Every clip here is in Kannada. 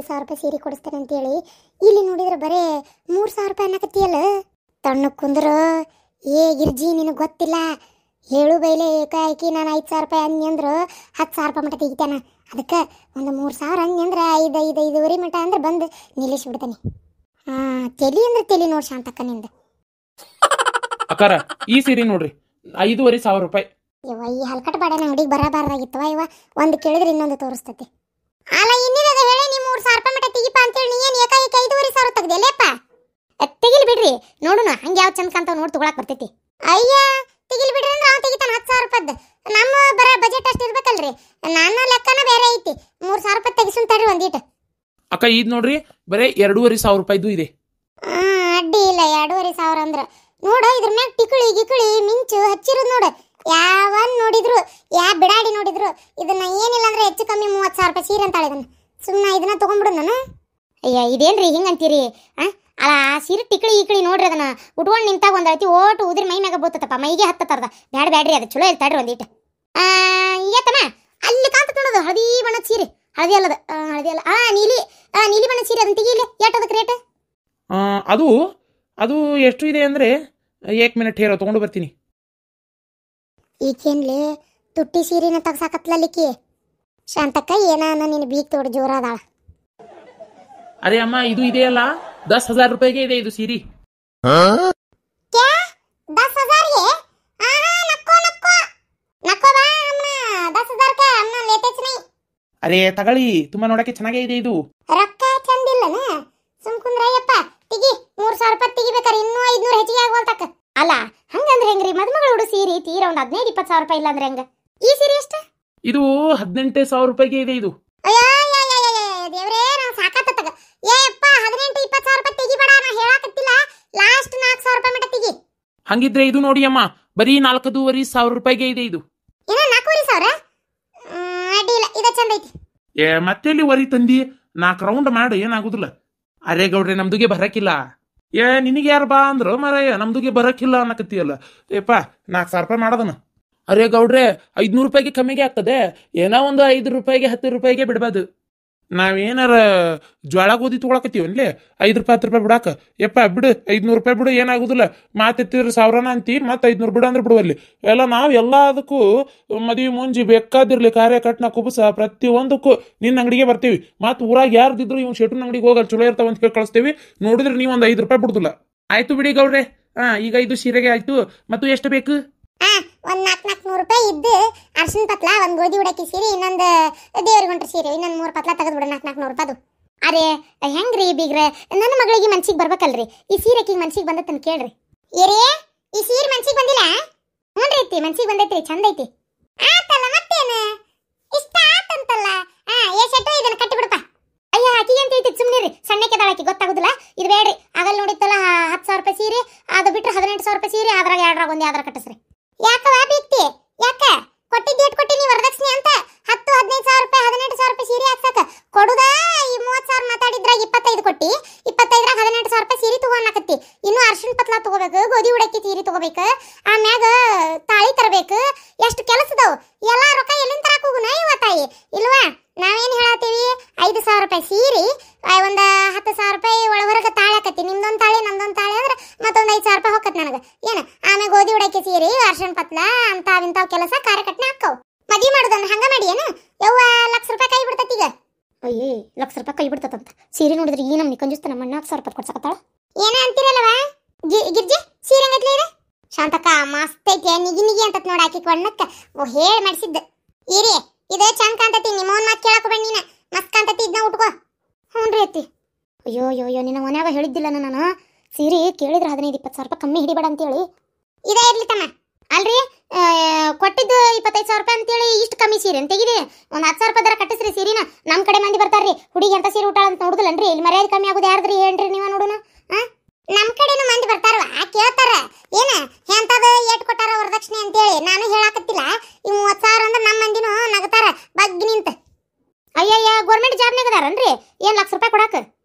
5,000 ರೂಪಾಯಿ ಸೀರೆ ಕೊಡಿಸ್ತೇನೆ ಅಂತೇಳಿ ಇಲ್ಲಿ ನೋಡಿದ್ರೆ ಬರೇ 3,000 ರೂಪಾಯಿ ಅನ್ನಕತ್ತಿಯಲ್ಲ. ತಣ್ಣು ಕುಂದ್ರ ಏ ಗಿರ್ಜಿ, ನಿನಗೆ ಗೊತ್ತಿಲ್ಲ, ಹೇಳು ಬೈಲೆ ಏಕಾಏಕಿ ನಾನು 5,000 ರೂಪಾಯಿ ಅಂದ್ರ 10,000 ರೂಪಾಯಿ ಮಟ್ಟ ತೆಗಿತಾನ. ಅದಕ್ಕೆ ಒಂದು 3,000 ಅಂದ್ರ 5,5,5,5 ಮಟ್ಟ ಅಂದ್ರೆ ಬಂದು ನಿಲ್ಲಿಸ್ಬಿಡ್ತಾನೆ. ತಲಿ ಅಂದ್ರೆ ತಲಿ ನೋಡಿ ಶಾಂತಕ್ಕ ನಿಂದ. ಅಕ್ಕಾರ ಈ ಸೀರೆ ನೋಡ್ರಿ 5,500 ರೂಪಾಯಿ. ಇವ ಈ ಹಲ್ಕಟ್ ಬಾಡ ಅಂಗಡಿಗೆ ಬರಬಾರ್ದಾಗಿತ್ತವ. ಇವ ಒಂದು ಕೇಳಿದ್ರೆ ಇನ್ನೊಂದು ತೋರಿಸ್ತತಿ. ಅಲ್ಲ ಇನ್ನಿರದ ಹೇಳಿ, ನೀ 3,000 ರೂಪಾಯಿ ಮಟ್ಟ ತೆಗಿಪ ಅಂತೇಳಿ ನೀ ಏನು ಏಕಾಏಕಿ 5,500 ತೆಗ್ದೆಲೇಪ? ತೆಗಿಲ್ ಬಿಡ್ರಿ, ನೋಡುನ ಹಂಗೆ ಯಾವ ಚಂದ ಕಾಂತಾವ ನೋಡಿ ತಗೊಳಕ್ ಬರ್ತೈತಿ. ಅಯ್ಯ ತೆಗಿಲ್ ಬಿಡ್ರಿ ಅಂದ್ರೆ ಅವ್ನು ತೆಗಿತಾನ 10,000 ರೂಪಾಯ್ದು. ನಮ್ಮ ಬರ ಬಜೆಟ್ ಅಷ್ಟು ಇರ್ಬೇಕಲ್ರಿ, ನನ್ನ ಲೆಕ್ಕನ ಬೇರೆ ಐತಿ. 3,000 ರೂಪಾಯಿ ತೆಗಿಸುನ್ ತಡ್ರಿ ಒಂದೀಟ. ಅಕ್ಕ ಇದು ನೋಡ್ರಿ ಬರೇ 2,500 ರೂಪಾಯಿದು ಇದೆ. ಅಡ್ಡಿ ಇಲ್ಲ 2,500 ಅಂದ್ರ ನೋಡು, ಇದ್ರ ಮ್ಯಾಗ ಟಿಕಳಿ ಗಿಕಳಿ ಮಿಂಚು ಹಚ್ಚಿರೋದು ನೋಡು. ಯಾವನ್ ನೋಡಿದ್ರು, ಬಿಡಾಡಿ ನೋಡಿದ್ರು ಇದನ್ನ ಏನಿಲ್ಲ ಅಂದ್ರೆ ಹೆಚ್ಚು ಕಮ್ಮಿ 30,000 ರೂಪಾಯಿ ಸೀರೆ ಅಂತಾಳೆ. ಇದನ್ನ ಸುಮ್ಮನೆ ಇದನ್ನ ತಗೊಂಡ್ಬಿಡು ನಾನು. ಅಯ್ಯ ಇದೇನ್ರಿ ಹಿಂಗಂತೀರಿ? ಅಲ್ಲ ಆ ಸೀರೆ ಟಿಕಳಿ ಈಕಳಿ ನೋಡ್ರಿ, ಅದನ್ನ ಉಟ್ಕೊಂಡು ನಿಂತಾಗ ಒಂದು ಅಳತಿ ಓಟು ಉದಿರಿ ಮೈ ಮ್ಯಾಗ ಬೋತಪ್ಪ, ಮೈಗೆ ಹತ್ತದ. ಬ್ಯಾಡ್ರಿ ಅದು ಚಲೋ ಇಲ್ಲ ತಡ್ರಿ ಒಂದೀಟ. ಈಗತ್ತಮ್ಮ ಅಲ್ಲಿ ಕಾಂತ ನೋಡೋದು ಹಳದಿ ಬಣ್ಣದ ಸೀರೆ, ಹಳದಿ ಅಲ್ಲದ ಹಳದಿ ಅಲ್ಲ ನೀಲಿ ಬಣ್ಣದ ಸೀರೆ, ಅದನ್ನ ತೆಗೀಲಿ. ಎಷ್ಟದಕ್ಕೆ ರೇಟ್? ಅದು ಎಷ್ಟು ಇದೆ ಅಂದ್ರೆ 1 ಮಿನಿಟ್ ಹೇರೋ ತಗೊಂಡು ಬರ್ತೀನಿ. ಈಕೇನ್ಲಿ ತುಟ್ಟಿ ಸೀರೆನ ತಗ್ಸಾಕತ್ಲಿಕ್ಕಿ ಶಾಂತಕ್ಕ, ಏನಾನ ನೀನು ಬೀಕ್ ತೋಡ್ ಜೋರಾದಾಳ. ಅರೆ ಅಮ್ಮ ಇದು ಇದೆಯಲ್ಲ 10,000 ರೂಪಾಯಿಗೆ ಇದೆ ಇದು ಸೀರೆ. 10,000ಗೆ? ಅರೆ ತಗೊಳ್ಳಿ, ತುಂಬಾ ನೋಡಕ್ಕೆ ಚೆನ್ನಾಗೇ ಇದೆ ಇದು. ರೊಕ್ಕ ಚಂದಿಲ್ಲನ? ಸುಮ್ ಕುಂದ್ರಯ್ಯಪ್ಪ, ತೆಗಿ 3,000 ರೂಪಾಯಿ ತೆಗಿಬೇಕಾರೆ ಇನ್ನೂ 500 ಹೆಚ್ಚಿಗೆ ಆಗೋಲ್ತಕ್ಕ. ಅಲ್ಲ ಹಂಗಂದ್ರೆ ಹೆಂಗ್ರಿ? ಮದುಮಗಳು ಉಡು ಸೀರೆ ತೀರ ಒಂದು 15-20,000 ರೂಪಾಯಿ ಇಲ್ಲ ಅಂದ್ರೆ ಹೆಂಗ? ಈ ಸೀರೆ ಎಷ್ಟು? ಇದು 18,000 ರೂಪಾಯಿಗೆ ಇದೆ ಇದು. ದೇವ್ರೇ ನಾನು ಸಾಕಾತಗ. ಏಪ್ಪ 18-20,000 ರೂಪಾಯಿ ತೆಗಿಬೇಡ, ನಾ ಹೇಳಾಕತ್ತಿಲ್ಲ. ಲಾಸ್ಟ್ 4,000 ರೂಪಾಯಿ ಮಟ್ಟ ತೆಗಿ. ಹಂಗಿದ್ರೆ ಇದು ನೋಡಿ ಅಮ್ಮ, ಬರೀ 4,500 ರೂಪಾಯಿಗೆ ಇದೆ ಇದು. ಏನ 4,500? ಅಡ್ಡಿ ಇಲ್ಲ, ಇದ ಚಂದ ಐತಿ. ಮತ್ತೆಲ್ಲಿ ವರಿ ತಂದಿ? 4 ರೌಂಡ್ ಮಾಡಿ ಏನಾಗುದಿಲ್ಲ. ಅರೆ ಗೌಡ್ರೆ ನಮ್ದುಗೆ ಬರಕಿಲ್ಲ. ನಿನಗೆ ಯಾರು ಬಾ ಅಂದ್ರು ಮಾರಾಯ, ನಮ್ದುಗೆ ಬರಕಿಲ್ಲ ಅನ್ನಕತ್ತೀಯಲ್ಲ. ಏಪ್ಪ 4,000 ರೂಪಾಯಿ ಮಾಡೋದನ. ಅರೆ ಗೌಡ್ರೆ 500 ರೂಪಾಯಿಗೆ ಕಮ್ಮಿಗೆ ಆಗ್ತದೆ. ಏನೋ ಒಂದು 5 ರೂಪಾಯಿಗೆ 10 ರೂಪಾಯಿಗೆ ಬಿಡ್ಬಾರ್ದು. ನಾವೇನಾರ ಜ್ವಾಳ ಗೋಧಿ ತೊಗೊಳಕತ್ತೀವನ್ಲೇ 5 ರೂಪಾಯಿ 10 ರೂಪಾಯಿ ಬಿಡಾಕ. ಯಪ್ಪ ಬಿಡು, 500 ರೂಪಾಯಿ ಬಿಡು, ಏನಾಗುದಿಲ್ಲ. ಮಾತೆತ್ತಿದ್ರೆ 1,000ನ ಅಂತಿ, ಮತ್ತೆ 500 ಬಿಡು ಅಂದ್ರೆ ಬಿಡುವಲ್ಲಿ. ಎಲ್ಲ ನಾವು ಎಲ್ಲದಕ್ಕೂ ಮದುವೆ ಮುಂಜಿ ಬೇಕಾದಿರ್ಲಿ, ಕಾರ್ಯ ಕಟ್ನ ಕುಬಸ ಪ್ರತಿಯೊಂದಕ್ಕೂ ನಿನ್ನ ಅಂಗಡಿಗೆ ಬರ್ತೀವಿ. ಮತ್ತು ಊರಾಗ ಯಾರ್ದಿದ್ರು ಇವ್ನು ಶೆಟ್ಟನ ಅಂಗಡಿಗೆ ಹೋಗಲ್ಲ ಚಲೋ ಇರ್ತಾವ ಅಂತ ಕೇಳಿ ಕಳಿಸ್ತೀವಿ. ನೋಡಿದ್ರೆ ನೀವು ಒಂದು 5 ರೂಪಾಯಿ ಬಿಡುದಿಲ್ಲ. ಆಯ್ತು ಬಿಡಿ ಗೌಡ್ರೆ. ಈಗ ಇದು ಸೀರೆಗೆ ಆಯ್ತು. ಮತ್ತು ಎಷ್ಟು ಬೇಕು? ಒಂದ್ 400 ರೂಪಾಯಿ ಇದ್ದು ಅರ್ಶಿನ ಪತ್ಲ, ಒಂದ್ ಗೋಧಿ ಉಡಕ್ಕಿ ಸೀರೆ, ಇನ್ನೊಂದು ದೇವ್ರಿಗೆ ಹೊಂಟ್ರ ಸೀರೆ, ಇನ್ನೊಂದು 3 ಪತ್ಲ ತೆಗೆದ್ಬಿಡ 400 ರೂಪಾಯಿ. ಅರೆ ಹೆಂಗ್ರಿ ಬೀಗ್ರೆ, ನನ್ನ ಮಗಳಿಗೆ ಮನ್ಸಿಗೆ ಬರ್ಬೇಕಲ್ರಿ. ಈ ಸೀರೆಕಿಗೆ ಮನ್ಸಿಗೆ ಬಂದತ್ತನ್ ಕೇಳ್ರಿ. ಏರೇ ಈ ಸೀರೆ ಮನ್ಸಿಗೆ ಬಂದಿಲ್ಲ? ನೋಡ್ರಿ ಐತಿ ಮನ್ಸಿಗೆ ಬಂದೈತ್ರಿ, ಚಂದ ಐತಿ. ಆತಲ್ಲ ಮತ್ತೇನು ಇಷ್ಟ ಆತಂತಲ್ಲ. ಎಷ್ಟೋ ಇದನ್ನ ಕಟ್ಟಿ ಬಿಡಪ್ಪ. ಅಯ್ಯ ಆಕಿಗೆ ಅಂತ ಐತಿ ಸುಮ್ಮನಿರಿ, ಸಣ್ಣಕ್ಕೆದಾಳ ಆಕಿ ಗೊತ್ತಾಗುದಿಲ್ಲ. ಇದು ಬೇಡ್ರಿ, ಆಗಲ್ ನೋಡಿತ್ತಲ್ಲ 10,000 ರೂಪಾಯಿ ಸೀರೆ, ಅದು ಬಿಟ್ರೆ 18,000 ರೂಪಾಯಿ ಸೀರೆ, ಅದ್ರಾಗ 2 ಒಂದು ಯಾವ್ದಾರ ಕಟ್ಟಿಸ್ರಿ. ಯಾಕವಾ ಬೀಕ್ತಿ? ಯಾಕ ಕೊಟ್ಟಿದ್ದು ಏಟ್ ಕೊಟ್ಟಿ ನೀ ವರದಕ್ಷಿಣೆ ಅಂತ? 10-15,000 ರೂಪಾಯಿ 18,000 ರೂಪಾಯಿ ಸೀರೆ ಹಾಕ್ಸಕ ಕೊಡುದ? ಈ 30,000 ಮಾತಾಡಿದ್ರಾಗ 25 ಕೊಟ್ಟಿ, 25ರಾಗ 18,000 ರೂಪಾಯಿ ಸೀರೆ ತಗೋಣಕತ್ತಿ. ಇನ್ನು ಅರ್ಶಿನ ಪತ್ಲ ತಗೋಬೇಕು, ಗೋಧಿ ಉಡಕ್ಕಿ ಸೀರೆ ತಗೋಬೇಕು, ಆಮ್ಯಾಗ ತಾಳಿ ತರಬೇಕು. ಎಷ್ಟು ಕೆಲಸದವು ಎಲ್ಲ ರೊಕ್ಕ ಎಲ್ಲಿಂದ ತರಕ್ ಹೋಗುನ ಇವತ್ತಾಯಿ ಇಲ್ವಾ? ನಾವೇನು ಹೇಳತ್ತೀವಿ, 5,000 ರೂಪಾಯಿ ಸೀರೆ, ಒಂದು 10,000 ರೂಪಾಯಿ ಹೊರಗೆ ತಾಳಿ ಹಾಕತ್ತಿ. ನಿಮ್ದೊಂದು ತಾಳಿ ನಮ್ದೊಂದು ತಾಳಿ ಅಂದ್ರೆ ಮತ್ತೊಂದು 5,000 ರೂಪಾಯಿ ಹೋಗತ್ ನನಗೆ. ಏನು ಆಮೇಲೆ ಗೋಧಿ ಉಡಕ್ಕಿ ಸೀರೆ, ಅರ್ಶಿನ ಪತ್ಲ ಇಂತಾವ್ ಕೆಲಸ ಕಾರ್ಯಕಟ್ನೆ ಹಾಕವು. ಮದ್ವಿ ಮಾಡೋದನ್ನ ಹಂಗ ಮಾಡಿ ಏನು ಯವ್ವ 1,00,000 ರೂಪಾಯಿ ಕೈ ಬಿಡ್ತತ್ತೀಗ. ಅಯ್ಯೇ 1,00,000 ರೂಪಾಯಿ ಕೈ ಬಿಡ್ತದಂತ ಸೀರೆ ನೋಡಿದ್ರೆ ಈ ನಮ್ನಿ ಕಂಜುಸ್ತ ನಮ್ಮ 4,000 ರೂಪಾಯಿ ಕೊಡ್ಸಕತ್ತಾಳ. ಏನ ಅಂತೀರಲ್ವ ಗಿರ್ಜಿ? ಸೀರೆ ಹಂಗತ್ಲೆ ಇದೆ ಶಾಂತಕ್ಕ, ಮಸ್ತ್ ಐತಿ. ನಿಗಿ ಅಂತ ನೋಡಿ ಆಕಿ ಕೊಣ್ಣಕ್ಕ ಹೇಳಿ ಮಾಡಿಸಿದ್ದ. ಇರಿ ಇದೇ ಚಂದ ಕಾಂತತಿ, ನಿಮ್ಮವನ್ ಮಾತು ಕೇಳಕ ಬಣ್ಣ ನೀನ ಮಸ್ತ್ ಕಾಂತತಿ, ಇದನ್ನ ಉಟ್ಕೋ. ಹ್ಞೂ ಅತ್ತಿ. ಅಯ್ಯೋ ನಿನ್ನ ಮನ್ಯಾಗ ಹೇಳಿದ್ದಿಲ್ಲ ನಾನು, ಸೀರೆ ಕೇಳಿದ್ರೆ 15-20,000 ರೂಪಾಯಿ ಕಮ್ಮಿ ಹಿಡಿಬೇಡ ಅಂತೇಳಿ. ಇದೇ ಇರ್ಲಿ ತಮ್ಮ. ಅಲ್ರಿ ಕೊಟ್ಟಿದ್ದು 25,000 ರೂಪಾಯಿ ಅಂತೇಳಿ ಇಷ್ಟು ಕಮ್ಮಿ ಸೀರೆ ತೆಗಿದೆ. ಒಂದು 10,000 ರೂಪಾಯಿ ದರ ಕಟ್ಟಿಸ್ರಿ ಸೀರೆನ. ನಮ್ಮ ಕಡೆ ಮಂದಿ ಬರ್ತಾರ್ರಿ, ಹುಡುಗಿ ಅಂತ ಸೀರೆ ಊಟಾಳ ಅಂತ ನೋಡುದಿಲ್ಲನ್ರಿ. ಇಲ್ಲಿ ಮರ್ಯಾದೆ ಕಮ್ಮಿ ಆಗೋದು ಯಾರ್ದ್ರಿ ಹೇಳ್ರಿ ನೀವ ನೋಡೋಣ. ನಮ್ಮ ಕಡೆನೂ ಮಂದಿ ಬರ್ತಾರವ, ಕೇಳ್ತಾರ ಏನ ಎಂತದ ಏಟ್ ಕೊಟ್ಟಾರ ವರದಕ್ಷಿಣೆ ಅಂತೇಳಿ. ನಾನು ಹೇಳಾಕತ್ತಿಲ್ಲ, ಈ 30,000 ಅಂದ್ರೆ ನಮ್ಮ ಮಂದಿನೂ ನಗತಾರ ಬಗ್ಗಿ ನಿಂತ. ಅಯ್ಯಯ್ಯ ಗೌರ್ಮೆಂಟ್ ಜಾಬ್ನಾಗ ಅದಾರನ್ರಿ ಏನ್ 1,00,000 ರೂಪಾಯಿ ಕೊಡಾಕ?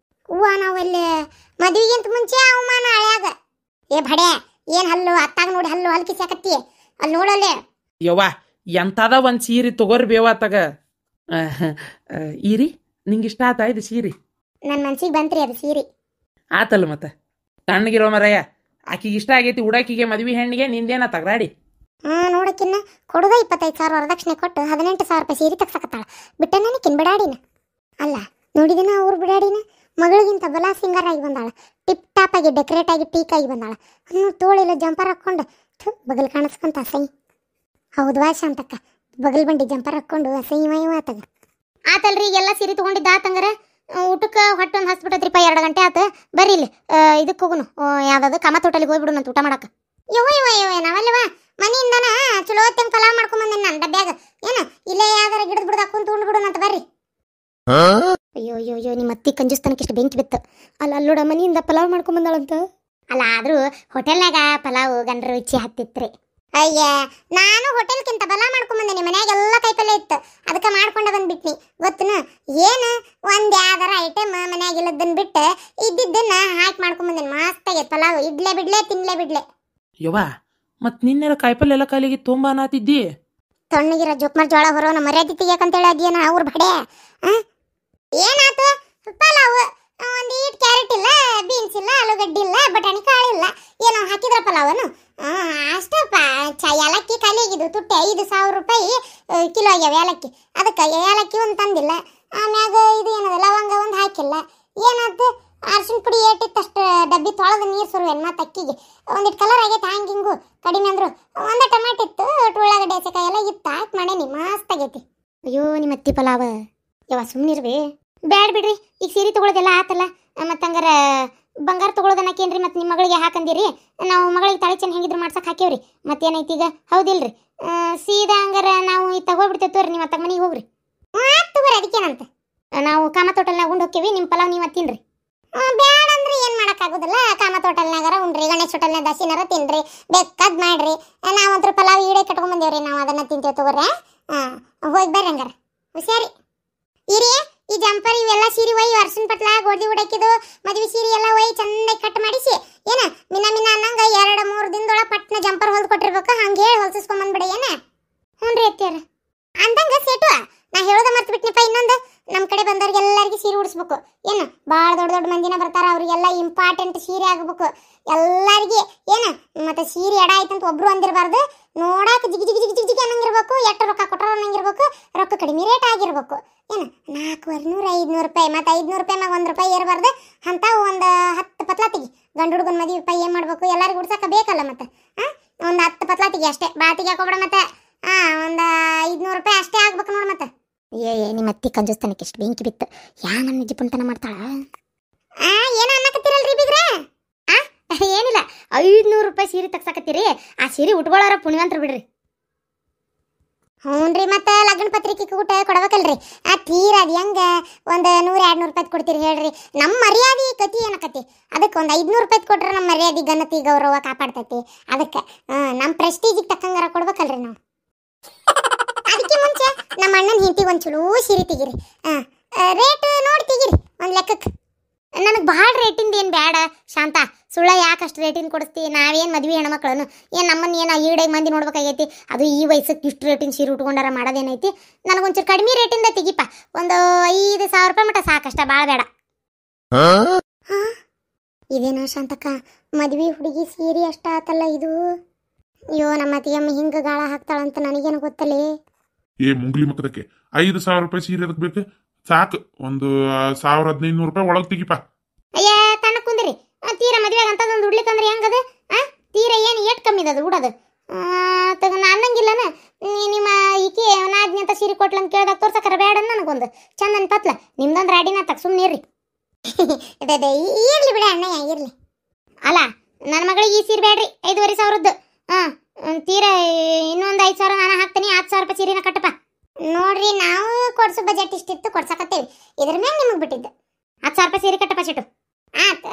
ಹೂವ ನಾವಲ್ಲಿ ಮದುವೆಗಿಂತ ಮುಂಚೆ ಅವಮಾನ ಹಳ್ಯಾಗ. ಏ ಬಡೆ ಏನ್ ಹಲ್ಲು ಅತ್ತಾಗ ನೋಡಿ ಹಲ್ಲು ಹಲ್ಕಿಸಾಕತ್ತಿ ಅಲ್ಲಿ ನೋಡಲ್ಲೇ. ಯವ್ವ ಎಂತದ ಒಂದ್ ಸೀರೆ ತಗೋರಿ ಬೇವ ತಗ. ಈರಿ ನಿಂಗೆ ಇಷ್ಟ ಆತ ಇದು ಸೀರೆ? ನನ್ನ ಮನ್ಸಿಗೆ ಬಂತ್ರಿ ಅದು ಸೀರೆ. ಆತಲ್ಲ ಮತ್ತೆ ತಣ್ಣಗಿರೋ ಮರಯ್ಯ, ಆಕಿಗೆ ಇಷ್ಟ ಆಗೈತಿ ಉಡಾಕಿಗೆ ಮದ್ವಿ ಹೆಣ್ಣಿಗೆ ನಿಂದೇನ ತಗರಾಡಿ. ನೋಡಕ್ಕಿನ್ನ ಕೊಡುದ 25,000 ವರದಕ್ಷಿಣೆ ಕೊಟ್ಟು 18,000 ರೂಪಾಯಿ ಸೀರೆ ತಗ್ಸಕತ್ತಾಳ. ಬಿಟ್ಟನೇಕಿನ್ ಬಿಡಾಡಿನ ಅಲ್ಲ, ನೋಡಿದಿನ ಅವ್ರು ಬಿಡಾಡಿನ ಮಗಳಿಗಿಂತ ಬಲ ಸಿಂಗರ್ ಆಗಿ ಬಂದಾಳ. ಟಿಪ್ ಟಾಪ್ ಆಗಿ ಡೆಕೋರೇಟ್ ಆಗಿ ಟೀಕ್ ಆಗಿ ಬಂದಾಳ. ತೋಳಿಲ್ಲ ಜಂಪರ್ ಹಾಕ್ಕೊಂಡು ಬಗಲ್ ಕಾಣಿಸ್ಕೊಂತ ಅಸಹ್ಯ. ಹೌದು ಶಾಂತಕ್ಕ, ಬಗಲ್ ಬಂಡಿ ಜಂಪರ್ ಹಾಕ್ಕೊಂಡು ಅಸಹ್ಯಮಯ ಆತಗ. ಆತಲ್ರಿ ಈಗೆಲ್ಲ ಸೀರೆ ತೊಗೊಂಡಿದ್ದ ಆತಂಗಾರ ಊಟಕ್ಕೆ ಹೊಟ್ಟೆ ಒಂದು ಹಸ್ಬಿಟ್ಟತ್ರಿಪ್ಪ. 2 ಗಂಟೆ ಆತು. ಬರ್ರಿ ಇಲ್ಲಿ ಇದಕ್ಕೆ ಹೋಗುನು, ಯಾವ್ದಾದ್ರು ಕಾಮತ್ ಹೋಟೆಲಿಗೆ ಹೋಗ್ಬಿಡು ನಂತ ಊಟ ಮಾಡಕ್ಕೆ. ಯವ್ವ ನಾವಲ್ಲವ ಮನೆಯಿಂದನ ಚಲೋ ಹೊತ್ತಂಗೆ ಪಲಾವ್ ಮಾಡ್ಕೊಂಬಂದೇನೆ ನನ್ನ ಡಬ್ಬ್ಯಾಗ. ಏನು ಇಲ್ಲೇ ಯಾವ್ದಾರ ಗಿಡದ ಬಿಡದ ಹಾಕೊಂಡು ತೊಗೊಂಡು ಬಿಡೋಣಂತ ಬರ್ರಿ. ಅಯ್ಯೋ ನಿಮ್ಮ ಅತ್ತಿ ಕಂಜುಸ್ತನಕ್ಕೆ ಇಷ್ಟು ಬೆಂಕಿ ಬಿತ್ತು. ಅಲ್ಲೋಡ ಮನೆಯಿಂದ ಪಲಾವ್ ಮಾಡ್ಕೊಂಬಂದಾಳಂತ. ಅಲ್ಲ ಆದ್ರೂ ಹೋಟೆಲ್ನಾಗ ಪಲಾವ್ ಗಂಡ್ರ ರುಚಿ ಹತ್ತಿತ್ರಿ. ಅಯ್ಯ ನಾನು ಹೋಟೆಲ್ಕಿಂತ ಬಲ ಮಾಡ್ಕೊಂಬಂದೇನಿ. ಮನ್ಯಾಗ ಎಲ್ಲ ಕೈಪಲ್ಯ ಇತ್ತು, ಅದಕ್ಕೆ ಮಾಡ್ಕೊಂಡ ಬಂದ್ಬಿಟ್ನಿ. ಗೊತ್ತನ ಏನು ಒಂದ್ ಯಾವ್ದಾರ ಐಟಮ್ ಮನ್ಯಾಗ ಇಲ್ಲದನ್ನ ಬಿಟ್ಟು ಇದ್ದಿದ್ದನ್ನ ಹಾಕಿ ಮಾಡ್ಕೊಂಬಂದೇನಿ. ಮಸ್ತ್ ಆಗೈತೆ ಪಲಾವ್. ಇಡ್ಲೆ ಬಿಡ್ಲೆ ತಿನ್ಲೆ ಬಿಡ್ಲೆ. ಯವ್ವ ಮತ್ ನಿನ್ನೆಲ್ಲ ಕಾಯಿಪಲ್ಲೆ ಎಲ್ಲ ಕಾಲಿಗೆ ತೊಂಬ ಅನ್ನತಿದ್ದಿ. ತಣ್ಣಗಿರೋ ಜೋಕ್ಮಾರ್ ಜೋಳ ಹೊರೋನ ಮರ್ಯಾದೆ ತೆಗಿಯಕಂತೇಳಿ ಅದೇನ ಅವ್ರ ಬಡೆ. ಏನಾತು? ಪಲಾವ್ ಒಂದು ಈಟ್ ಕ್ಯಾರೆಟ್ ಇಲ್ಲ, ಬೀನ್ಸ್ ಇಲ್ಲ, ಆಲೂಗಡ್ಡಿ ಇಲ್ಲ, ಬಟಾಣಿ ಕಾಳು ಇಲ್ಲ, ಏನೋ ಹಾಕಿದ್ರ ಪಲಾವನು. ಅಷ್ಟಪ್ಪ. ಏಲಕ್ಕಿ ಖಾಲಿ ಆಗಿದ್ದು ತುಟ್ಟಿ 5,000 ರೂಪಾಯಿ ಕಿಲೋ ಆಗ್ಯಾವ ಏಲಕ್ಕಿ. ಅದಕ್ಕೆ ಏಲಕ್ಕಿ ಒಂದು ತಂದಿಲ್ಲ. ಆಮ್ಯಾಗ ಇದು ಏನದ ಲವಂಗ ಒಂದು ಹಾಕಿಲ್ಲ. ಏನಾಯ್ತು? ಅರ್ಶಿನ ಪುಡಿ ಏಟಿತ್ತಷ್ಟು ಡಬ್ಬಿ ತೊಳೆದು ನೀರು ಸುರುವೇನು. ಮತ್ತು ಅಕ್ಕಿಗೆ ಒಂದಿಟ್ಟು ಕಲರ್ ಆಗೈತೆ ಹಂಗಿಂಗು ಕಡಿಮೆ ಅಂದ್ರು. ಒಂದು ಟೊಮೆಟೊ ಇತ್ತು, ಉಳ್ಳಾಗಡ್ಡೆ ಹಸೆಕಾಯಿ ಎಲ್ಲ ಇತ್ತು, ಹಾಕಿ ಮಾಡೇನಿ. ಮಸ್ತ್ ಆಗೈತಿ. ಅಯ್ಯೋ ನಿಮ್ಮ ಅತ್ತಿ ಪಲಾವ. ಯವ್ವ ಸುಮ್ಮನಿರ್ವಿ. ಬ್ಯಾಡ ಬಿಡ್ರಿ, ಈಗ ಸೀರೆ ತೊಗೊಳೋದೆಲ್ಲ ಆತಲ್ಲ. ಮತ್ತು ಹಂಗಾರ ಬಂಗಾರ ತೊಗೊಳೋದನ್ನಕೇನ್ರಿ ಮತ್ತು ನಿಮ್ಮ ಮಗಳಿಗೆ ಹಾಕಂದಿರಿ. ನಾವು ಮಗಳಿಗೆ ತಾಳಿ ಚೆನ್ನ ಹೆಂಗಿದ್ರು ಮಾಡ್ಸಕ್ಕೆ ಹಾಕೇವ್ರಿ. ಮತ್ತೇನೈತಿ ಈಗ? ಹೌದಿಲ್ರಿ? ಸೀದಾ ಹಂಗಾರ ನಾವು ಈಗ ತಗೋಬಿಡ್ತೇವೆ ತೋರಿ. ನೀವು ಅತ್ತ ಮನೆಗೆ ಹೋಗ್ರಿ. ತಗೋರಿ, ಅದಕ್ಕೇನಂತ. ನಾವು ಕಾಮತ್ ಹೋಟೆಲ್ನಾಗ ಉಂಡು ಹೋಕ್ಕೇವಿ. ನಿಮ್ಮ ಪಲಾವ್ ನೀವು ತಿನ್ರಿ. ಬ್ಯಾಡ ಅಂದ್ರೆ ಏನು ಮಾಡೋಕ್ಕಾಗೋದಿಲ್ಲ. ಕಾಮತ್ ಹೋಟೆಲ್ನಾಗಾರ ಉಣ್ರಿ, ಗಣೇಶ್ ಹೋಟೆಲ್ನಾಗ ದಸಿನಾರ ತಿನ್ರಿ, ಬೇಕಾದ್ ಮಾಡ್ರಿ. ನಾವಂತ್ರ ಪಲಾವ್ ಈಡೇ ಕಟ್ಕೊಂಬಂದೇವ್ರಿ, ನಾವು ಅದನ್ನ ತಿಂತೇವೆ ತಗೋರಿ. ಹೋಗಿ ಬರ್ರಿ ಹಂಗಾರ. ಹುಷಾರಿ ಇರಿ. ಈ ಜಂಪರ್ ಇವೆಲ್ಲ ಸೀರೆ ಒಯ್, ಅರ್ಶಿನ ಪಟ್ಲ ಗೋಧಿ ಉಡಾಕಿದು ಮದುವೆ ಸೀರೆ ಎಲ್ಲ ಒಯ್ ಚಂದಾಗಿ ಕಟ್ ಮಾಡಿಸಿ ಏನ ಮಿನ ಅನ್ನಂಗ 2-3 ದಿನದೊಳಗೆ ಪಟ್ನ ಜಂಪರ್ ಹೊಲ್ದು ಕೊಟ್ಟಿರ್ಬೇಕು. ಹಂಗೆ ಹೇಳಿ ಹೊಲ್ಸಿಸ್ಕೊಂಬಂದ್ಬಿಡ ಏನ. ಹ್ಞೂ ರೀ ಅತ್ಯಾರ ಅಂದಂಗ ಸೇಟು. ನಾ ಹೇಳೋದ ಮರ್ತು ಬಿಟ್ನಿಪ್ಪ. ಇನ್ನೊಂದು ನಮ್ಮ ಕಡೆ ಬಂದವ್ರಿಗೆ ಎಲ್ಲರಿಗೂ ಸೀರೆ ಉಡಿಸ್ಬೇಕು. ಏನು ಭಾಳ ದೊಡ್ಡ ಮಂದಿನ ಬರ್ತಾರ, ಅವ್ರಿಗೆಲ್ಲ ಇಂಪಾರ್ಟೆಂಟ್ ಸೀರೆ ಆಗಬೇಕು ಎಲ್ಲರಿಗೆ. ಏನು ಮತ್ತೆ ಸೀರೆ ಎಡ ಆಯ್ತಂತ ಒಬ್ರು ಅಂದಿರಬಾರ್ದು. ನೋಡಾಕ ಜಿಗಿ ಅನ್ನಂಗಿರ್ಬೇಕು. ಎಷ್ಟು ರೊಕ್ಕ ಕೊಟ್ಟರು ಅನ್ನಂಗಿರ್ಬೇಕು. ರೊಕ್ಕ ಕಡಿಮೆ ರೇಟ್ ಆಗಿರ್ಬೇಕು. ಏನು 400-500 ರೂಪಾಯಿ. ಮತ್ತು 500 ರೂಪಾಯಿ ಮ್ಯಾಗ 1 ರೂಪಾಯಿ ಏರಬಾರ್ದು. ಅಂತ ಒಂದು 10 ಪತ್ಲಾತಿಗೆ ಗಂಡು ಹುಡುಗನ ಮದುವೆ ಏನು ಮಾಡ್ಬೇಕು, ಎಲ್ಲರಿಗೂ ಉಡ್ಸಕ್ಕೆ ಬೇಕಲ್ಲ. ಮತ್ತೆ ಒಂದು 10 ಪತ್ಲಾತಿಗೆ ಅಷ್ಟೇ, ಬಾತಿಗೆ ಹಾಕೋಬೇಡ. ಮತ್ತೆ ಒಂದು 500 ರೂಪಾಯಿ ಅಷ್ಟೇ ಆಗ್ಬೇಕು ನೋಡಿ. ಮತ್ತೆ ನಿಮ್ಮ ಅತ್ತಿ ಕಂಜುಸ್ತನಕ್ಕೆ ಎಷ್ಟು ಬೆಂಕಿ ಬಿತ್ತು. ನಮ್ಮ ನಿಜ ಪುಂಟನ ಮಾಡ್ತಾಳ. ಏನೋ ಅನ್ನಕತ್ತೀರಲ್ರಿ ಬಿಗ್ರೆ? ಏನಿಲ್ಲ, 500 ರೂಪಾಯಿ ಸೀರೆ ತಗ್ಸಾಕತ್ತೀರಿ. ಆ ಸೀರೆ ಉಟ್ಕೊಳ್ಳೋರ ಪುಣ್ಯವಂತರು ಬಿಡ್ರಿ. ಹ್ಞೂ ರೀ, ಮತ್ತೆ ಲಗ್ನ ಪತ್ರಿಕೆ ಊಟ ಕೊಡ್ಬೇಕಲ್ರಿ. ತೀರ ಅದು ಹೆಂಗೆ ಒಂದು 100-200 ರೂಪಾಯಿ ಕೊಡ್ತೀರಿ ಹೇಳ್ರಿ? ನಮ್ಮ ಮರ್ಯಾದೆ ಕತಿ ಏನಕತಿ. ಅದಕ್ಕೆ ಒಂದು 500 ರೂಪಾಯಿ ಕೊಟ್ರೆ ನಮ್ಮ ಮರ್ಯಾದೆ ಘನತೆ ಗೌರವ ಕಾಪಾಡ್ತೈತಿ. ಅದಕ್ಕೆ ನಮ್ಮ ಪ್ರೆಸ್ಟೀಜಿಗೆ ತಕ್ಕಂಗಾರ ಕೊಡ್ಬೇಕಲ್ರಿ ನಾವು. ಅದಕ್ಕೆ ಮುಂಚೆ ನಮ್ಮ ಅಣ್ಣನ ಹೆಂಡತಿಗೆ ಒಂದು ಚಲೋ ಸೀರೆ ತೆಗಿರಿ. ರೇಟ್ ನೋಡಿ ತೆಗಿರಿ ಒಂದು ಲೆಕ್ಕಕ್ಕೆ. ನನಗೆ ಭಾಳ ರೇಟಿಂದ ಏನು ಬೇಡ ಶಾಂತ. ಸುಳ್ಳ ಯಾಕಷ್ಟು ರೇಟಿಂದ ಕೊಡಿಸ್ತಿ? ನಾವೇನು ಮದುವೆ ಹೆಣ್ಮಕ್ಳನು ಏನು? ನಮ್ಮನ್ನು ಏನು ಈಡಾಗಿ ಮಂದಿ ನೋಡ್ಬೇಕಾಗೈತಿ? ಅದು ಈ ವಯಸ್ಸಕ್ಕೆ ಇಷ್ಟು ರೇಟಿನ ಸೀರೆ ಉಟ್ಕೊಂಡಾರ ಮಾಡೋದೇನೈತಿ? ನನಗೊಂಚೂರು ಕಡಿಮೆ ರೇಟಿಂದ ತೆಗಿಪ್ಪ. ಒಂದು 5,000 ರೂಪಾಯಿ ಮಟ್ಟ ಸಾಕಷ್ಟ, ಭಾಳ ಬೇಡ. ಇದೇನೋ ಶಾಂತಕ್ಕ, ಮದುವೆ ಹುಡುಗಿ ಸೀರೆ ಅಷ್ಟ ಆತಲ್ಲ ಇದು. ಅಯ್ಯೋ ನಮ್ಮ ಅತ್ತಿಯಮ್ಮ ಹಿಂಗೆ ಗಾಳ ಹಾಕ್ತಾಳಂತ ನನಗೇನು ಗೊತ್ತಲ್ಲೇ. ಮುಂಗ್ಲಿ ಮಕ್ಕದಕ್ಕೆ 5,000 ರೂಪಾಯಿ ಸೀರೆ ಅದಕ್ಕೆ ಬೇಕು. ಸಾಕು, ಒಂದು 1,000-1,500 ರೂಪಾಯಿ ಒಳಗೆ ತೆಗಿಪ. ಅಯ್ಯ ತಣ್ಣ ಕುಂದ್ರಿ. ತೀರ ಮದುವೆಗೆ ಅಂತದೊಂದು ಉಡ್ಲಿಕ್ಕಂದ್ರೆ ಹೆಂಗದ? ತೀರ ಏನು ಏಟ್ ಕಮ್ಮಿ ಅದು ಉಡೋದು? ಅನ್ನಂಗಿಲ್ಲನ ನಿಮ್ಮ ಈಕಿ ನಾದ್ನಿ ಅಂತ ಸೀರೆ ಕೊಟ್ಲಂತ ಕೇಳ್ದಾಗ ತೋರ್ಸಕ್ಕಾರ ಬೇಡ ನನಗೊಂದು ಚಂದನ್ ಪತ್ಲ. ನಿಮ್ದೊಂದು ರಾಡಿನ ತಕ್ಕ ಸುಮ್ಮನಿರ್ರಿ. ಇರ್ಲಿ ಬಿಡ ಅಣ್ಣ, ಇರ್ಲಿ. ಅಲ್ಲ ನನ್ನ ಮಗಳಿಗೆ ಈ ಸೀರೆ ಬೇಡ್ರಿ, 5,500. ತೀರ ಇನ್ನೊಂದು 5,000 ನಾನು ಹಾಕ್ತೀನಿ. 10,000 ರೂಪಾಯಿ ಸೀರೆನ ಕಟ್ಟಪ್ಪ. ನೋಡ್ರಿ, ನಾವು ಕೊಡ್ಸೋ ಬಜೆಟ್ ಇಷ್ಟಿತ್ತು, ಕೊಡ್ಸಕತ್ತೇವಿ. ಇದ್ರ ಮೇಲೆ ನಿಮಗೆ ಬಿಟ್ಟಿದ್ದು 10,000 ರೂಪಾಯಿ ಸೀರೆ ಕಟ್ಟಪ್ಪ ಚಿಟ್ಟು.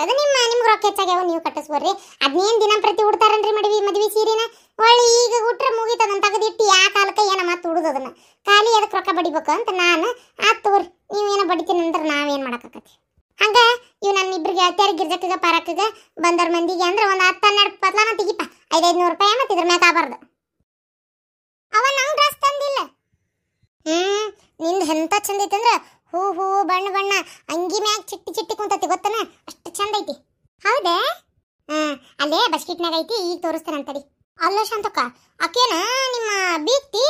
ಅದು ನಿಮ್ಗೆ ರೊಕ್ಕ ಹೆಚ್ಚಾಗ್ಯಾವ, ನೀವು ಕಟ್ಟಿಸ್ಬೋರ್ರಿ. ಅದನ್ನೇನು ದಿನ ಪ್ರತಿ ಉಡ್ತಾರನ್ರಿ ಮದುವೆ ಸೀರೆನ? ಒಳ್ಳೆ ಈಗ ಉಟ್ರೆ ಮುಗಿತದನ್ನ ತೆಗೆದಿಟ್ಟು ಯಾ ಕಾಲಕ್ಕೆ ಏನೋ ಮತ್ತೆ ಉಡುದದನ್ನ ಖಾಲಿ ಅದಕ್ಕೆ ರೊಕ್ಕ ಬಡಿಬೇಕು ಅಂತ ನಾನು. ತಗೋರಿ, ನೀವೇನೋ ಬಡಿತೀನಿ ಅಂದ್ರೆ ನಾವೇನು ಮಾಡೋಕ್ಕಾಕತಿ? ಹಂಗ ಇವು ನನ್ನ ಇಬ್ಬರಿಗೆ ಅತ್ಯಾರ ಗಿರ್ಜಕ್ಕಗ ಪಾರಕ್ಕಗ ಬಂದವ್ರ ಮಂದಿಗೆ ಅಂದ್ರೆ ಒಂದು 10-12 ಪತ್ಲಾನ ತೆಗಿಪ್ಪ. 500-500 ರೂಪಾಯಿ ಮತ್ತೆ ಇದ್ರ ಮ್ಯಾಗ ಆಗಬಾರ್ದು. ಅವ ನಂಗೆ ಡ್ರೆಸ್ ತಂದಿಲ್ಲ. ನಿಂದು ಎಂತ ಚಂದ ಐತಂದ್ರೆ ಹೂ ಹೂ ಬಣ್ಣ ಬಣ್ಣ ಅಂಗಿ ಮ್ಯಾಗ ಚಿಟ್ಟಿ ಚಿಟ್ಟಿ ಕುಂತತಿ ಗೊತ್ತನ, ಅಷ್ಟು ಚಂದ ಐತಿ. ಹೌದಾ? ಅಲ್ಲೇ ಬಸ್ಕಿಟ್ನಾಗ ಐತಿ, ಈಗ ತೋರಿಸ್ತೇನೆ ಅಂತಡಿ. ಅಲ್ಲ ಶಾಂತಕ್ಕ, ಆಕೇನ ನಿಮ್ಮ ಬೀಗ್ತಿ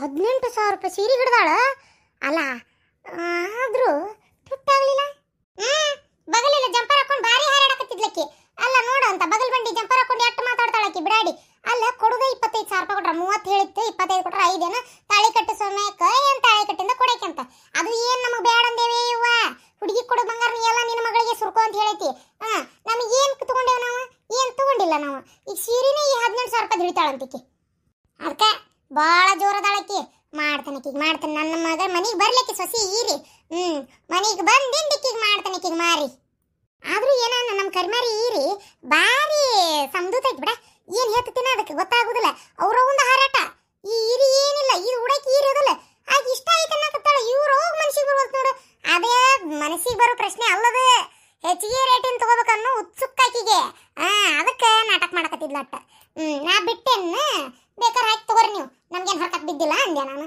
18,000 ರೂಪಾಯಿ ಸೀರೆ ಹಿಡ್ದಾಳ ಅಲ್ಲ, ಆದ್ರೂ ತುಟ್ಟಾಗ್ಲಿಲ್ಲ. ಬಗಲಿಲ್ಲ ಜಂಪರ್ ಹಾಕೊಂಡು ಭಾರಿ ಹಾರಾಡಕತ್ತಿದ್ಲಕ್ಕಿ. ಅಲ್ಲ ನೋಡು ಅಂತ ಬಗಲ್ ಬಂಡಿ ಜಂಪರ್ ಹಾಕೊಂಡು ಎಷ್ಟು ಮಾತಾಡ್ತಾಳಕ್ಕಿ ಬಿಡಾಡಿ. ಅಲ್ಲ ಕೊಡುದ 25,000 ರೂಪಾಯಿ ಕೊಟ್ರ, 30 ಹೇಳಿತ್ತು, 25 ಕೊಟ್ರ 5 ಏನ ತಾಳಿ ಕಟ್ಟು ಸಮಯಕ್ಕೆ ಏನ್ ತಾಳಿ ಕಟ್ಟಿಂದ ಕೊಡಕಂತ. ಅದು ಏನ್ ನಮಗ್ ಬೇಡ ಅಂದೇವಿ ಇವ್ವ, ಹುಡುಗಿ ಕೊಡು ಬಂಗಾರ ನೀ ಎಲ್ಲ ನಿನ್ನ ಮಗಳಿಗೆ ಸುರ್ಕೋ ಅಂತ ಹೇಳೈತಿ. ನಮಗೆ ಏನ್ ತಗೊಂಡೇವ ನಾವು? ಏನ್ ತಗೊಂಡಿಲ್ಲ ನಾವು. ಈಗ ಸೀರೆನೇ ಈ 18,000 ರೂಪಾಯಿ ಹಿಡಿತಾಳಂತಿಕ್ಕಿ. ಅದಕ್ಕೆ ಭಾಳ ಜೋರದಾಳಕ್ಕಿ. ಮಾಡ್ತಾನಕ್ಕೀಗ ಮಾಡ್ತಾನೆ. ನನ್ನ ಮಗ ಮನೆಗೆ ಬರ್ಲಿಕ್ಕೆ ಸೊಸಿ ಈರಿ ಮನೆಗೆ ಬಂದಿಂಡಿಕ್ಕಿಗೆ ಮಾಡ್ತಾನಕ್ಕೀಗ ಮಾರಿ. ಆದ್ರೂ ಏನ ನಮ್ಮ ಕರಿಮಾರಿ ಈರಿ ಭಾರಿ ಸಮದೂತೈತಿ ಬಿಡ. ಏನ್ ಹೇಳ್ತೀನಿ ಅದಕ್ಕೆ ಗೊತ್ತಾಗುದಿಲ್ಲ. ಅವ್ರವಂದ ಹಾರಾಟ ಈ ಈರಿ ಏನಿಲ್ಲ, ಇದು ಉಡಕ್ಕೆ ಈರಿ ಅದಲ್ಲ. ಆಗ ಇಷ್ಟ ಆಯ್ತು ಅನ್ನಕತ್ತಾಳ. ಇವ್ರು ಹೋಗಿ ಮನಸ್ಸಿಗೆ ಬರ್ಬೋದು ನೋಡು. ಅದೇ ಮನಸ್ಸಿಗೆ ಬರೋ ಪ್ರಶ್ನೆ ಅಲ್ಲದ, ಹೆಚ್ಚಿಗೆ ರೇಟಿನ ತಗೋಬೇಕನ್ನೋ ಉತ್ಸುಕ್ಕಾಕಿಗೆ. ಅದಕ್ಕೆ ನಾಟಕ ಮಾಡಕತ್ತಿದ್ಲ ಅಟ್ಟ. ನಾ ಬಿಟ್ಟೆನ್ನ ಬೇಕಾದ್ರೆ ಹಾಕಿ ತಗೋರಿ ನೀವು, ನಮ್ಗೇನು ಹೊರಕತ್ ಬಿದ್ದಿಲ್ಲ ಅಂದೆ ನಾನು.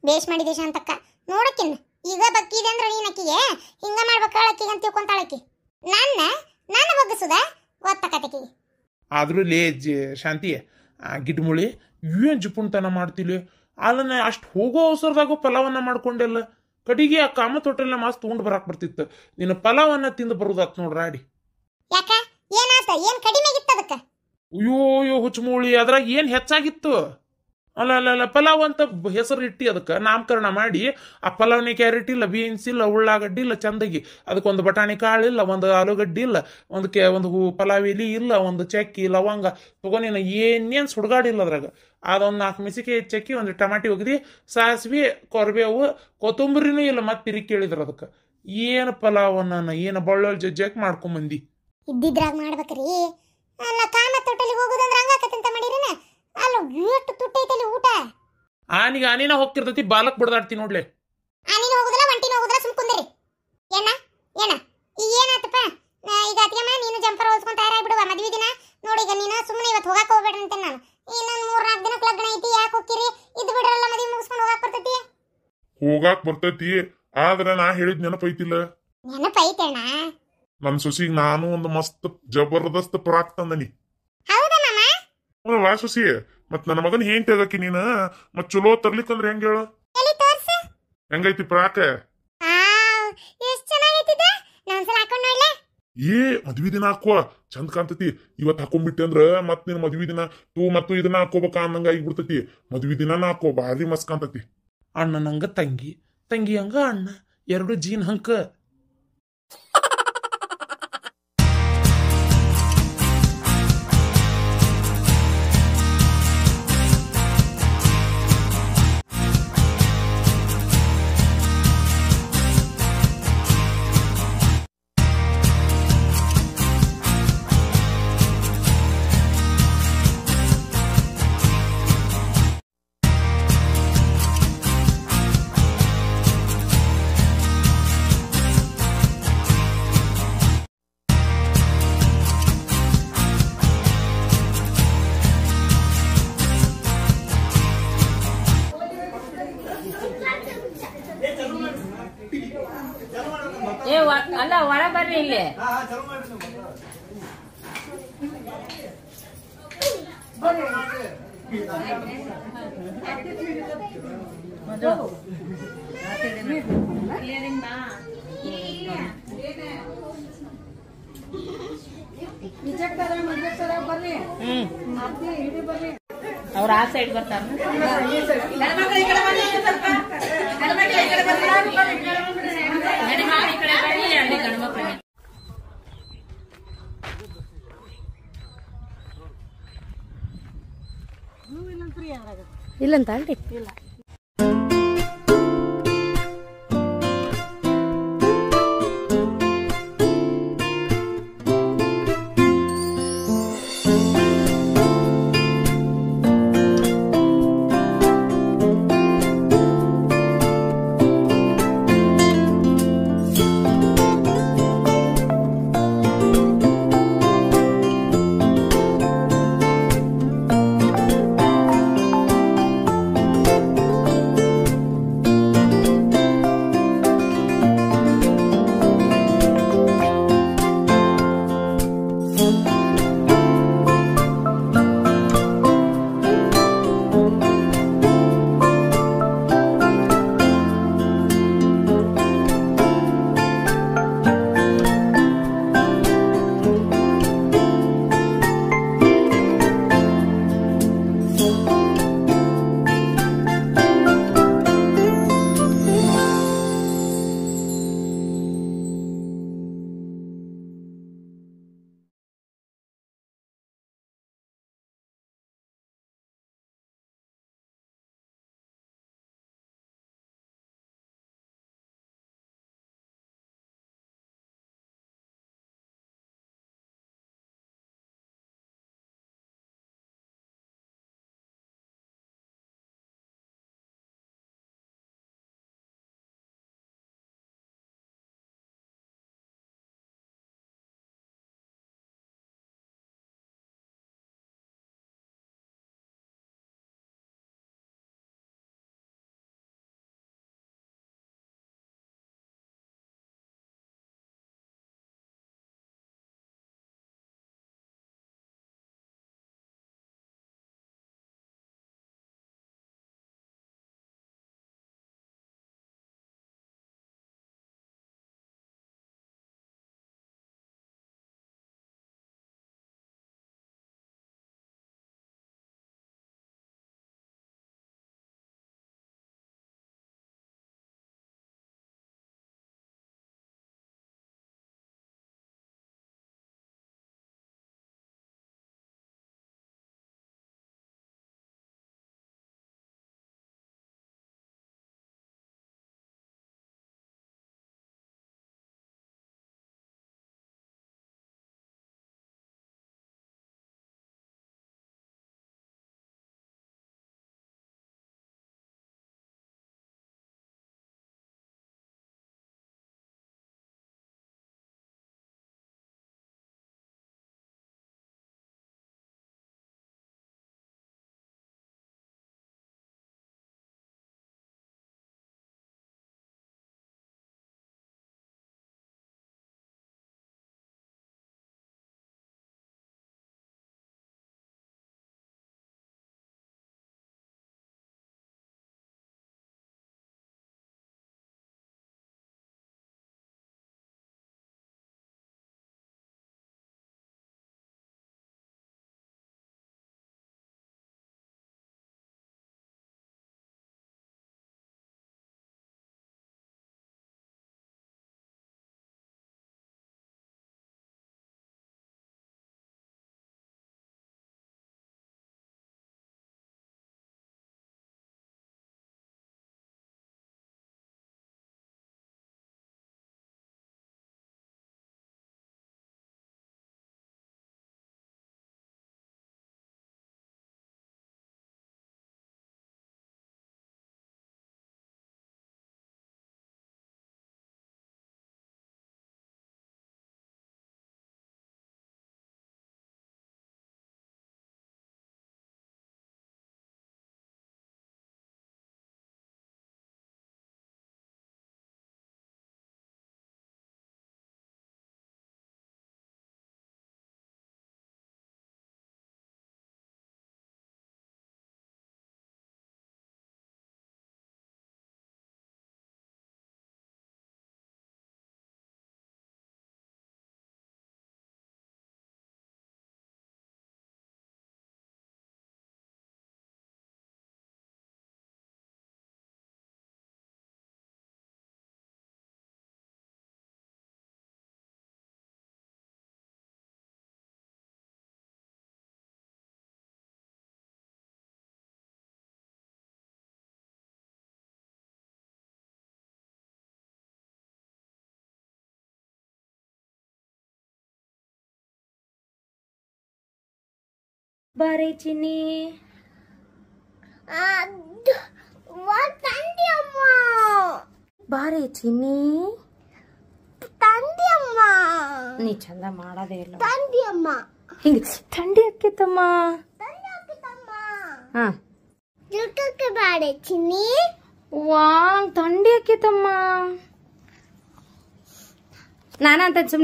ಬೇಷ್ ಮಾಡಿದೆ ಶಾಂತಕ್ಕ. ನೋಡಕ್ಕಿನ್ನ ಈಗ ಬಕ್ಕಿದೆ ಅಂದ್ರೆ ನೀನು ಅಕ್ಕಿಗೆ ಹಿಂಗ ಮಾಡ್ಬೇಕು ಅಕ್ಕಿಗೆ ಅಂತ ತಿಳ್ಕೊಂತಾಳಕ್ಕಿ. ನನ್ನ ಬಗ್ಗಿಸುದ ಗೊತ್ತಕತ್ತಕಿ. ಆದ್ರೂ ಶಾಂತಿ ಗಿಡ್ಮುಳಿ ಏನ್ ಜುಪುಣ್ತನ ಮಾಡ್ತಿಲಿ. ಅಲ್ಲನ ಅಷ್ಟು ಹೋಗೋ ಅವಸರದಾಗೂ ಪಲಾವನ್ನ ಮಾಡ್ಕೊಂಡೆಲ್ಲ. ಕಡಿಗೆ ಆ ಕಾಮತ್ ಹೋಟೆಲ್ನ ಮಾಸ್ ತಗೊಂಡು ಬರಾಕ್ ಬರ್ತಿತ್ತು. ನಿನ್ನ ಪಲಾವನ್ನ ತಿಂದು ಬರುದಾತ್ ನೋಡ್ರಾಡಿ. ಯಾಕ ಏನಾತ? ಏನ್ ಕಡಿಮೆ ಆಗಿತ್ತು ಅದಕ್ಕೆ? ಅಯ್ಯೋ ಹುಚ್ಚಮೂಳಿ, ಅದ್ರಾಗ ಏನ್ ಹೆಚ್ಚಾಗಿತ್ತು? ಅಲ್ಲ ಪಲಾವ್ ಅಂತ ಹೆಸರು ಇಟ್ಟಿ ಅದಕ್ಕೆ ನಾಮಕರಣ ಮಾಡಿ. ಆ ಪಲಾವ್ನಿ ಕ್ಯಾರೆಟ್ ಇಲ್ಲ, ಬೀನ್ಸ್ ಇಲ್ಲ, ಉಳ್ಳಾಗಡ್ಡಿ ಇಲ್ಲ ಚಂದಗಿ, ಅದಕ್ಕೊಂದು ಬಟಾಣಿ ಕಾಳು ಇಲ್ಲ, ಒಂದು ಆಲೂಗಡ್ಡಿ ಇಲ್ಲ, ಒಂದು ಪಲಾವ್ ಎಲಿ ಇಲ್ಲ, ಒಂದು ಚಕ್ಕಿ ಲವಂಗ ತಗೊಂಡಿನ ಏನೇನು ಸುಡ್ಗಾಡಿಲ್ಲ ಅದ್ರಾಗ. ಅದೊಂದು 4 ಮೆಣಸಿಕಾಯಿ ಚಕ್ಕಿ, ಒಂದು ಟಮಾಟಿ ಒಗದಿ, ಸಾಸಿವೆ, ಕೊರ್ಬೇವು, ಕೊತ್ತಂಬರಿನೂ ಇಲ್ಲ, ಮತ್ತೆ ತಿರುಗಿ ಕೇಳಿದ್ರು ಅದಕ್ಕೆ. ಏನು ಪಲಾವನ್ನ ಏನು ಬಳ್ಳೊಳ್ ಜಜ್ಜಾಕ್ ಮಾಡ್ಕೊಂಬಂದಿ. ಇದ್ದಿದ್ರಾಗ ಮಾಡ್ಬೇಕ್ರಿ. ಅಲ್ಲ ಕಾಮತ್ ಹೋಟೆಲಿಗೆ ಹೋಗೋದಂದ್ರೆ ಹಂಗಾಕತ್ತಂತ ಮಾಡಿರೇನ? ಅಲ್ಲ ಎಷ್ಟು ತುಟ್ಟೈತಲ್ಲಿ ಊಟ. ಆನಿನ ಹೋಗ್ತಿರ್ತೈತಿ, ಬಾಲಕ್ ಬಿಡದಾಡ್ತಿ ನೋಡ್ಲೆ. ಆನಿನ ಹೋಗುದಿಲ್ಲ, ಒಂಟಿನ ಹೋಗುದಿಲ್ಲ, ಸುಮ್ಕುಂದಿರಿ. ಏನ ಈಗ ಏನಾತಪ್ಪ? ಈಗ ಅತ್ತಿಗೆಮ್ಮ ನೀನು ಜಂಪರ್ ಹೊಲ್ಸ್ಕೊಂಡ್ ತಯಾರಾಗ್ಬಿಡುವ ಮದ್ವಿ ದಿನ. ನೋಡಿ ಈಗ ನೀನು ಸುಮ್ಮನೆ ಇವತ್ತು ಹೋಗಾಕ ಹೋಗ್ಬೇಡ್ರಿ ಅಂತ ನಾನು. ಇನ್ನೊಂದು 3-4 ದಿನಕ್ಕೆ ಲಗ್ನ ಐತಿ, ಯಾಕೆ ಹೋಗ್ತೀರಿ? ಇದ್ದು ಬಿಡ್ರಲ್ಲ, ಮದ್ವಿ ಮುಗಿಸ್ಕೊಂಡು ಹೋಗಾಕ್ ಬರ್ತೈತಿ. ಹೋಗಾಕ್ ಬರ್ತೈತಿ, ಆದ್ರೆ ನಾ ಹೇಳಿದ್ ನೆನಪೈತಿಲ್ಲ. ನೆನಪೈತಣ್ಣ. ನನ್ ಸೊಸಿಗ್ ನಾನು ಒಂದು ಮಸ್ತ್ ಜಬರ್ದಸ್ತ್ ಪ್ರಾಕ್ ತಂದನಿ. ಹೌದಾ ಮಾಮ? ವಾ ಸೊಸಿ, ಮತ್ ನನ್ನ ಮಗನ್ ಏನ್ ತೆಗಕಿ ನೀನ? ಮತ್ ಚಲೋ ತರ್ಲಿಕ್ಕಂದ್ರೆ ಹೆಂಗ ಹೇಳ? ಎಲ್ಲಿ ತೋರ್ಸು. ಹೆಂಗೈತಿ ಪ್ರಾಕ? ಎಷ್ಟು ಚೆನ್ನಾಗೈತಿದ. ನಾನೊಂದ್ಸಲ ಹಾಕೊಂಡ್ ನೋಡ್ಲೆ. ಮದ್ವಿ ದಿನ ಹಾಕುವ ಚಂದ ಕಾಣ್ತತಿ. ಇವತ್ ಹಾಕೊಂಡ್ಬಿಟ್ಟೆ ಅಂದ್ರ ಮತ್ ನಿನ್ ಮದ್ವಿ ದಿನ ಮತ್ತು ಇದನ್ನ ಹಾಕೋಬೇಕ ಅನ್ನಂಗ ಆಗಿಬಿಡ್ತತಿ. ಮದ್ವಿ ದಿನ ಹಾಕೋ, ಭಾರಿ ಮಸ್ತ್ ಕಾಣ್ತತಿ. ಅಣ್ಣನಂಗ ತಂಗಿ, ತಂಗಿ ಹಂಗ ಅಣ್ಣ, 2 ಜೀನ್ ಹಂಕ. ಅಲ್ಲ ಒಳ ಬರ್ರಿ ಇಲ್ಲಿ. ಅವ್ರ ಆ ಸೈಡ್ ಬರ್ತಾರ. ಇಲ್ಲಂತ ಅಲ್ರಿ. ಬಾರೆ ಚಿನ್ನಿ ಬಾರೆ ಚಿನ್ನಿ ನೀ ಚಂದ ಮಾಡದೇ ಇಲ್ಲ ಹಿಂಗ ಥಂಡಿ ಆಕೇತಮ್ಮ ಹಾ ಬಾಡೆ ಚಿನ್ನಿ ಥಂಡಿ ಆಕೇತಮ್ಮ ನಾನಂತ ಸುಮ್ನೆ